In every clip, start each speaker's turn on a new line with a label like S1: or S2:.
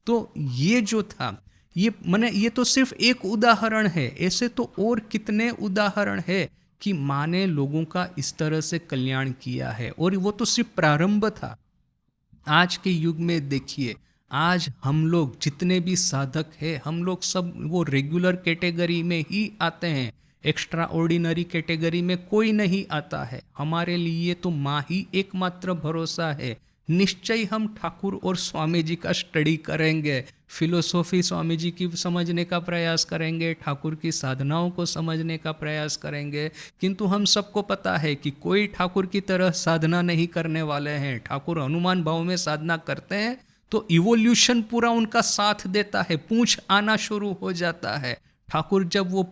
S1: तो ये जो था, ये तो सिर्फ एक उदाहरण है, ऐसे तो और कितने उदाहरण है कि माँ ने लोगों का इस तरह से कल्याण किया है। और वो तो सिर्फ प्रारंभ था। आज के युग में देखिए, आज हम लोग जितने भी साधक हैं, हम लोग सब वो रेगुलर कैटेगरी में ही आते हैं, एक्स्ट्रा ऑर्डिनरी कैटेगरी में कोई नहीं आता है। हमारे लिए तो माँ ही एकमात्र भरोसा है। निश्चय हम ठाकुर और स्वामी जी का स्टडी करेंगे, फिलोसॉफी स्वामी जी की समझने का प्रयास करेंगे, ठाकुर की साधनाओं को समझने का प्रयास करेंगे। किंतु हम सबको पता है कि कोई ठाकुर की तरह साधना नहीं करने वाले हैं। ठाकुर हनुमान भाव में साधना करते हैं तो इवोल्यूशन पूरा उनका साथ देता है, पूंछ आना शुरू हो जाता है। ठाकुर जब वो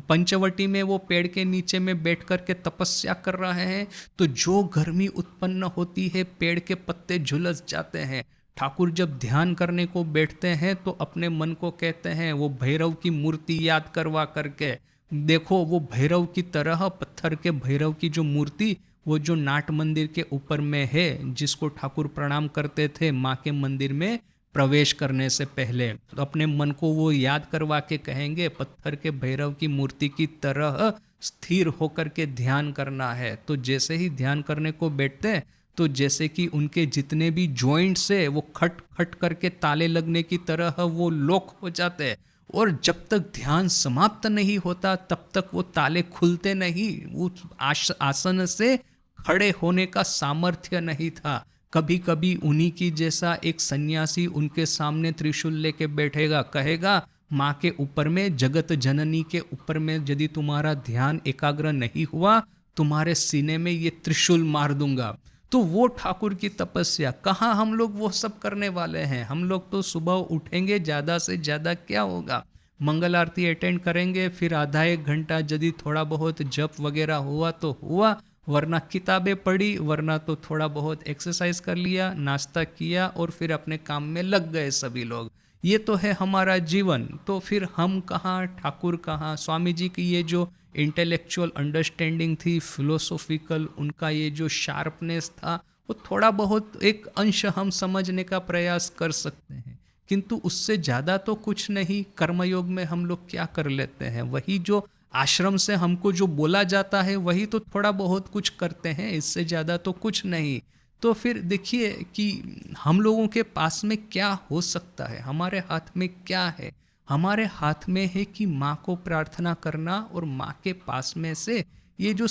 S1: पंचवटी में वो पेड़ के नीचे में बैठ कर के तपस्या कर रहे हैं, तो जो गर्मी उत्पन्न होती है, पेड़ के पत्ते झुलस जाते हैं। ठाकुर जब ध्यान करने को बैठते हैं तो अपने मन को कहते हैं, वो भैरव की मूर्ति याद करवा करके, देखो वो भैरव की तरह, पत्थर के भैरव की जो मूर्ति, वो जो नाट मंदिर के ऊपर में है, जिसको ठाकुर प्रणाम करते थे माँ के मंदिर में प्रवेश करने से पहले, तो अपने मन को वो याद करवा के कहेंगे, पत्थर के भैरव की मूर्ति की तरह स्थिर होकर के ध्यान करना है। तो जैसे ही ध्यान करने को बैठते हैं, तो जैसे कि उनके जितने भी जॉइंट्स है वो खट खट करके ताले लगने की तरह वो लॉक हो जाते हैं। और जब तक ध्यान समाप्त नहीं होता तब तक वो ताले खुलते नहीं। वो आसन से खड़े होने का सामर्थ्य नहीं था। कभी कभी उन्हीं की जैसा एक सन्यासी उनके सामने त्रिशूल लेके बैठेगा, कहेगा, माँ के ऊपर में, जगत जननी के ऊपर में यदि तुम्हारा ध्यान एकाग्र नहीं हुआ, तुम्हारे सीने में ये त्रिशूल मार दूंगा। तो वो ठाकुर की तपस्या, कहाँ हम लोग वो सब करने वाले हैं। हम लोग तो सुबह उठेंगे, ज़्यादा से ज़्यादा क्या होगा, मंगल आरती अटेंड करेंगे, फिर आधा एक घंटा यदि थोड़ा बहुत जप वगैरह हुआ तो हुआ, वरना किताबें पढ़ी, वरना तो थोड़ा बहुत एक्सरसाइज कर लिया, नाश्ता किया और फिर अपने काम में लग गए सभी लोग। ये तो है हमारा जीवन। तो फिर हम कहाँ, ठाकुर कहाँ। स्वामी जी की ये जो इंटेलेक्चुअल अंडरस्टैंडिंग थी, फिलोसॉफिकल उनका ये जो शार्पनेस था, वो थोड़ा बहुत एक अंश हम समझने का प्रयास कर सकते हैं, किंतु उससे ज़्यादा तो कुछ नहीं। कर्मयोग में हम लोग क्या कर लेते हैं, वही जो आश्रम से हमको जो बोला जाता है वही तो थोड़ा बहुत कुछ करते हैं, इससे ज़्यादा तो कुछ नहीं। तो फिर देखिए कि हम लोगों के पास में क्या हो सकता है, हमारे हाथ में क्या है। हमारे हाथ में है कि माँ को प्रार्थना करना, और माँ के पास में से ये जो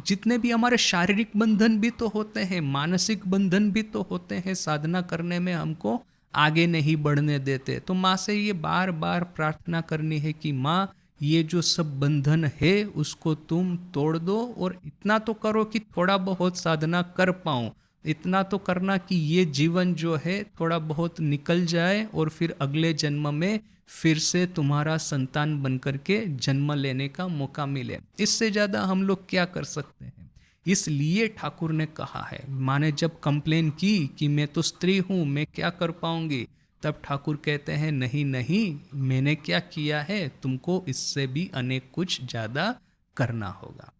S1: जितने भी हमारे शारीरिक बंधन भी तो होते हैं, मानसिक बंधन भी तो होते हैं, साधना करने में हमको आगे नहीं बढ़ने देते। तो माँ से ये बार बार प्रार्थना करनी है कि माँ, ये जो सब बंधन है उसको तुम तोड़ दो, और इतना तो करो कि थोड़ा बहुत साधना कर पाऊँ। इतना तो करना कि ये जीवन जो है थोड़ा बहुत निकल जाए, और फिर अगले जन्म में फिर से तुम्हारा संतान बनकर के जन्म लेने का मौका मिले। इससे ज़्यादा हम लोग क्या कर सकते हैं। इसलिए ठाकुर ने कहा है, माने जब कंप्लेन की कि मैं तो स्त्री हूँ, मैं क्या कर पाऊंगी, तब ठाकुर कहते हैं, नहीं नहीं, मैंने क्या किया है, तुमको इससे भी अनेक कुछ ज़्यादा करना होगा।